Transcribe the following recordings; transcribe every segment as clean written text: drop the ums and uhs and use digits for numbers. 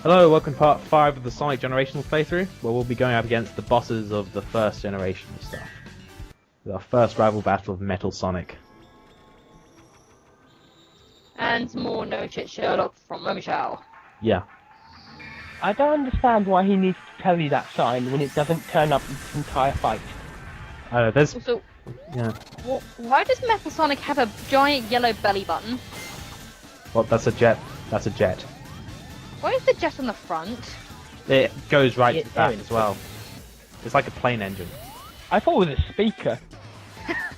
Hello, welcome to part 5 of the Sonic Generational playthrough, where we'll be going up against the bosses of the first generation of stuff. With our first rival battle of Metal Sonic. And more no shit Sherlock from Michelle. Yeah. I don't understand why he needs to tell you that sign when it doesn't turn up in this entire fight. There's... Also, Yeah. why does Metal Sonic have a giant yellow belly button? Well, that's a jet. That's a jet. Why is the jet on the front? It goes right Yeah, to the back it's as well. It's like a plane engine. I thought it was a speaker.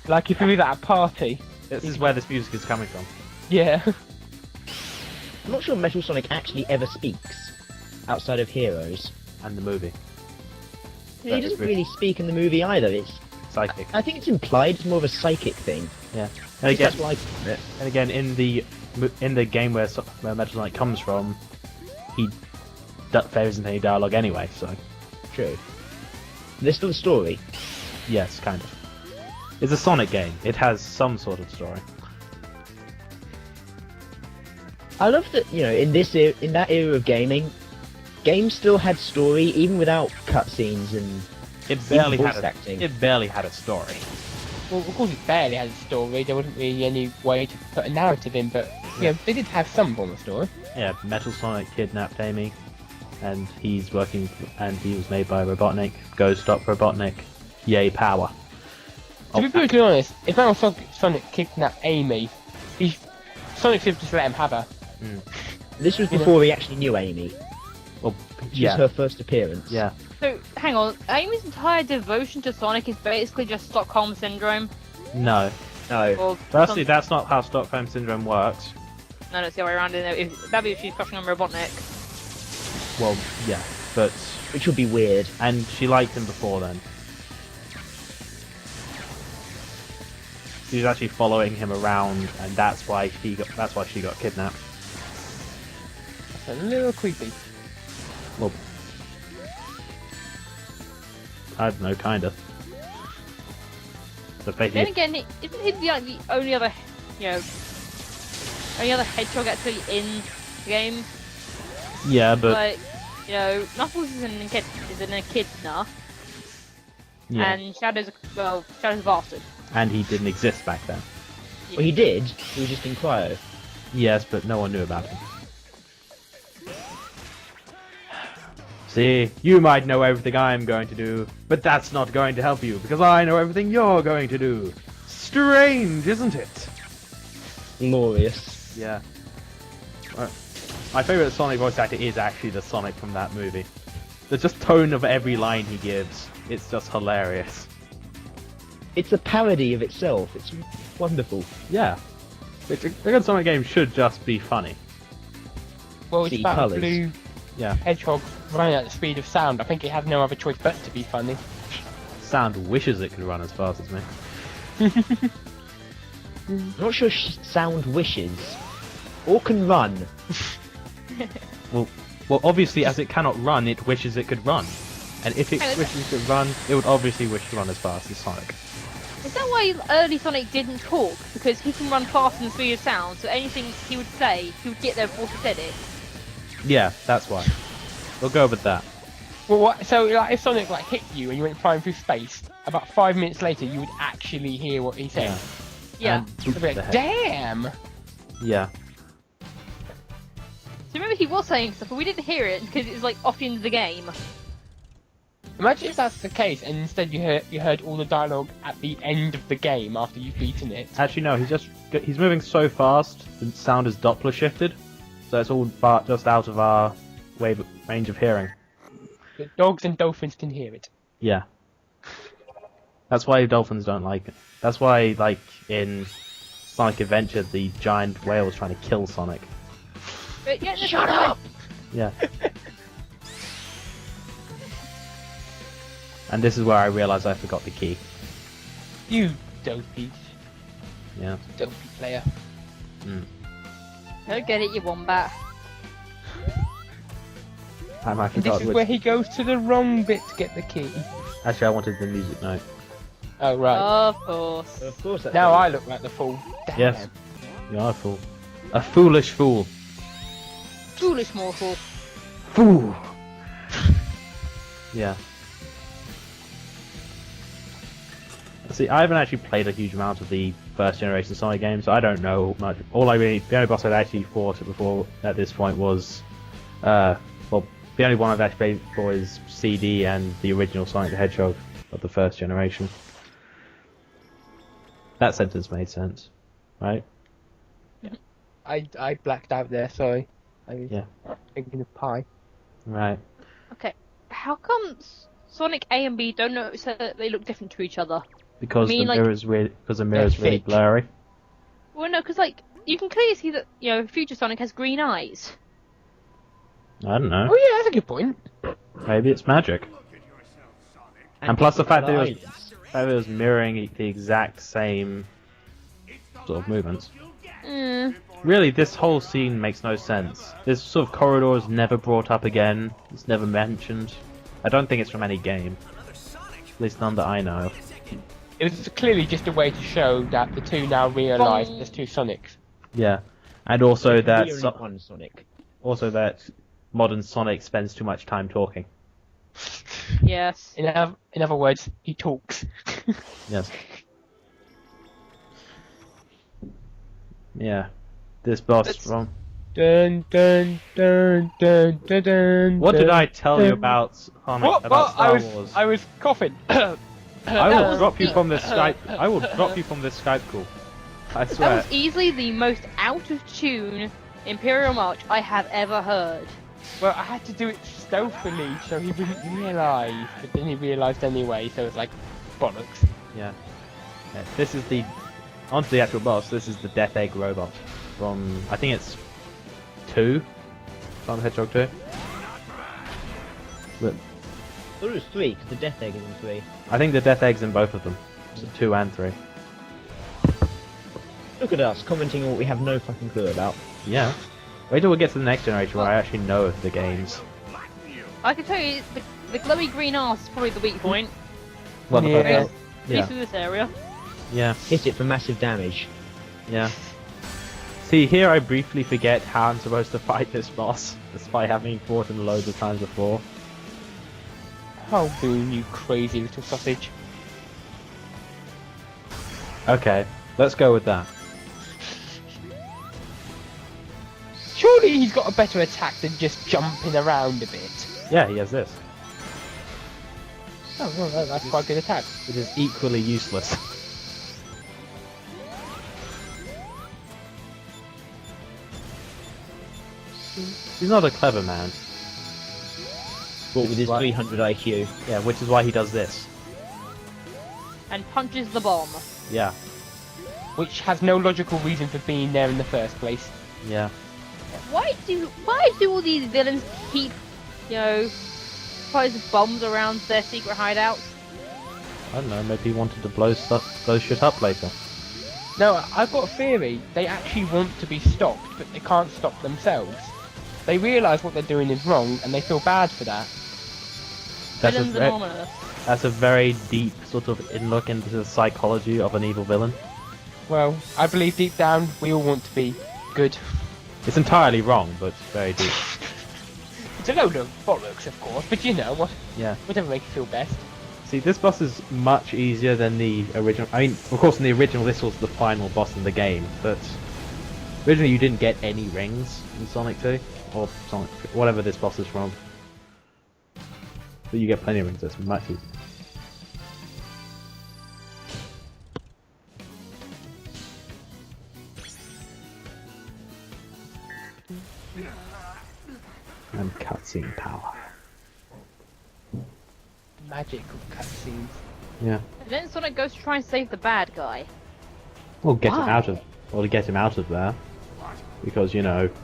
Like if you were at a party. This is where this music is coming from. Yeah. I'm not sure Metal Sonic actually ever speaks, outside of Heroes. And the movie. He doesn't really speak in the movie either. It's, Psychic. I think it's implied. It's more of a psychic thing. Yeah. And again, that's why I call it. And again, in the game where Metal Sonic comes from, he there isn't any dialogue anyway, so... True. There's still a story. Yes, kind of. It's a Sonic game. It has some sort of story. I love that, you know, in that era of gaming, games still had story even without cutscenes and It barely voice had acting. It barely had a story. Well, of course it barely had a story. There wasn't really any way to put a narrative in, but you know, they did have some form of story. Yeah, Metal Sonic kidnapped Amy, and he's working, and he was made by Robotnik. Go stop Robotnik. Yay, power. To be brutally honest, if Metal Sonic kidnapped Amy, Sonic should just let him have her. This was before he actually knew Amy. Well, This yeah, was her first appearance. yeah. So, hang on, Amy's entire devotion to Sonic is basically just Stockholm Syndrome? No. No. Or Firstly, that's not how Stockholm Syndrome works. No, it's the other way around, isn't it? That'd be if she's crushing on Robotnik. Well, yeah, but... Which would be weird. And she liked him before then. She was actually following him around, and that's why she got kidnapped. That's a little creepy. Well, I don't know, kinda. But Then basically, again, isn't he the only other, only other hedgehog actually in the game? yeah, but Like, Knuckles is an echidna, yeah, and Shadow's a bastard. and he didn't exist back then. Well, he did. He was just in cryo. Yes, but no one knew about him. See, you might know everything I'm going to do, but that's not going to help you, because I know everything you're going to do. Strange, isn't it? Glorious. Yeah. My favourite Sonic voice actor is actually the Sonic from that movie. The just tone of every line he gives, it's just hilarious. It's a parody of itself. It's wonderful. Yeah. A good Sonic game should just be funny. Well, it's See about colours. a blue Yeah. hedgehog running at the speed of sound. I think it had no other choice but to be funny. Sound wishes it could run as fast as me. I'm not sure sound wishes. Or can run. Well, obviously, as it cannot run, it wishes it could run. And if it wishes it could run, it would obviously wish to run as fast as Sonic. Is that why early Sonic didn't talk? Because he can run faster than the speed of sound, so anything he would say, he would get there before he said it. Yeah, that's why. We'll go with that. Well, so like, if Sonic hit you and you went flying through space, about 5 minutes later you would actually hear what he said. Yeah. And You'd be like, damn! Yeah. So remember he was saying stuff, but we didn't hear it because it was off into the game. Imagine if that's the case, and instead you heard all the dialogue at the end of the game after you've beaten it. Actually, no. He's moving so fast. The sound is Doppler shifted, so it's all just out of our range of hearing. But dogs and dolphins can hear it. Yeah. That's why dolphins don't like it. That's why, in Sonic Adventure, the giant whale was trying to kill Sonic. But, yeah, Shut up! Yeah. And this is where I realised I forgot the key. You dopey Yeah. player. Don't get it, you wombat. I And this forgot is which... where he goes to the wrong bit to get the key. Actually, I wanted the music note. Oh right. Of course. Of course that's Now right. I look like the fool. Damn. Yes. You are a fool. A foolish fool. Foolish mortal. Foo. Yeah. See, I haven't actually played a huge amount of the first generation Sonic games, so I don't know much. The only boss I'd actually fought before at this point was, the only one I've actually played before is CD and the original Sonic the Hedgehog of the first generation. That sentence made sense, right? I blacked out there, sorry. I was thinking of pie. Right. Okay, how come Sonic A and B don't notice that they look different to each other? Because I mean, the mirror's really thick. blurry. Well, no, because like you can clearly see that Future Sonic has green eyes. I don't know. Oh yeah, that's a good point. Maybe it's magic. And plus the fact that eyes. it was mirroring the exact same sort of movements. Really, this whole scene makes no sense. This sort of corridor is never brought up again. It's never mentioned. I don't think it's from any game. At least none that I know of. It was clearly just a way to show that the two now realise there's two Sonics. Yeah. And also that... Only one Sonic. Also that modern Sonic spends too much time talking. Yes. In other words, he talks. Yes. Yeah. This boss from... Dun dun dun dun dun dun. What did I tell you about Sonic, What? about Star Wars? I was coughing. I will drop you from this Skype. I will drop you from this Skype call. I That swear. was easily the most out of tune Imperial March I have ever heard. Well, I had to do it stealthily so he wouldn't realise, but then he realised anyway, so it's like, bollocks. Yeah. This is the... Onto the actual boss, this is the Death Egg robot. From... I think it's... 2? Sonic the Hedgehog 2? But I thought it was 3, because the Death Egg is in 3. I think the Death Egg's in both of them. So 2 and 3. Look at us, commenting on what we have no fucking clue about. Yeah. Wait till we get to the next generation where I actually know the games. I can tell you, the glowy green arse is probably the weak point. Well, the Yeah. first- At least in this area. Yeah. Hit it for massive damage. Yeah. See, here I briefly forget how I'm supposed to fight this boss, despite having fought him loads of times before. Oh, Boom, you crazy little sausage. Okay, let's go with that. Surely he's got a better attack than just jumping around a bit. Yeah, he has this, Oh, well, that's quite a good attack. which is equally useless. He's not a clever man. But with his Right. 300 IQ. Yeah, which is why he does this. And punches the bomb. Yeah, Which has no logical reason for being there in the first place. yeah. Why do all these villains keep, supposed bombs around their secret hideouts? I don't know, maybe he wanted to blow shit up later. No, I've got a theory. They actually want to be stopped, but they can't stop themselves. They realise what they're doing is wrong, and they feel bad for that. That's a, Villains ve- anomalous. that's a very deep sort of look into the psychology of an evil villain. Well, I believe deep down we all want to be good. It's entirely wrong, but very deep. It's a load of bollocks, of course, but what? Yeah. Whatever makes you feel best. See, this boss is much easier than the original. I mean, of course, in the original, this was the final boss in the game, but originally you didn't get any rings in Sonic 2, or Sonic, whatever this boss is from. But you get plenty of rings, so it's much easier. And cutscene power. Magical cutscenes. Yeah. And then Sonic goes to try and save the bad guy. Well, get him Why? out of, or to get him out of there, because it's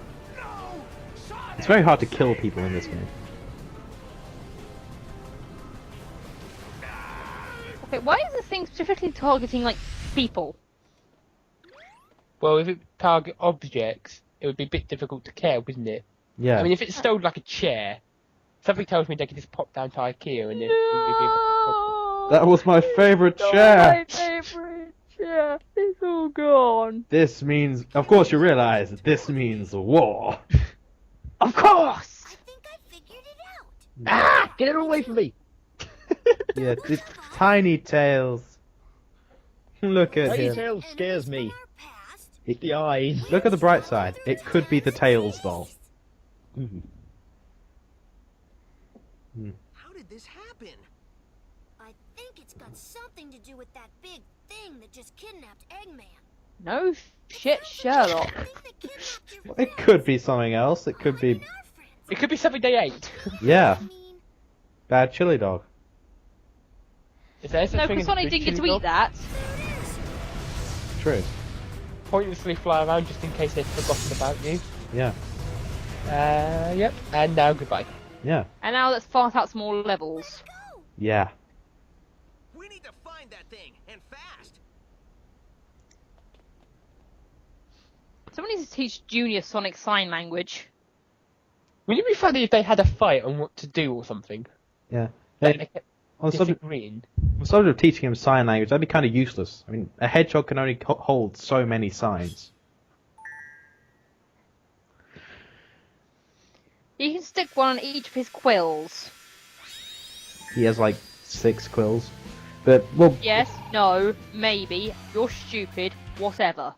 very hard to kill people in this game. Okay, why is this thing specifically targeting, people? Well, if it target objects, it would be a bit difficult to kill, wouldn't it? Yeah. I mean, if it stole like a chair, something tells me they could just pop down to IKEA and then... That was my favourite My chair. favourite chair. It's all gone. This means, of course, you realise that this means war. Of course. I think I Ah! Get it away from me! Yeah, the tiny tails. Look at Tiny him. tail scares me. Our past. It's the eyes. Look at the bright side. It could be the tails doll. Mhm. How did this happen? I think it's got something to do with that big thing that just kidnapped Eggman. No shit, Sherlock. The thing that kidnapped your It could be something else. It could be, and our friends. It could be something they ate. yeah, I mean, bad chili dog. Is there such No, thing because as a Sonic big didn't get to chili eat dog? that. there it is. True. Pointlessly fly around just in case they've forgotten about you. Yeah. Yep. And now goodbye. Yeah. And now let's fart out some more levels. Go. Yeah. We need to find that thing, and fast. Someone needs to teach Junior Sonic sign language. Wouldn't it be funny if they had a fight on what to do or something? Yeah. Like Hey, they kept on the subject, disagreeing. on the subject of teaching him sign language, that'd be kind of useless. I mean, a hedgehog can only hold so many signs. You can stick one on each of his quills. He has like 6 quills. But, well, Yes, no, maybe, you're stupid, whatever.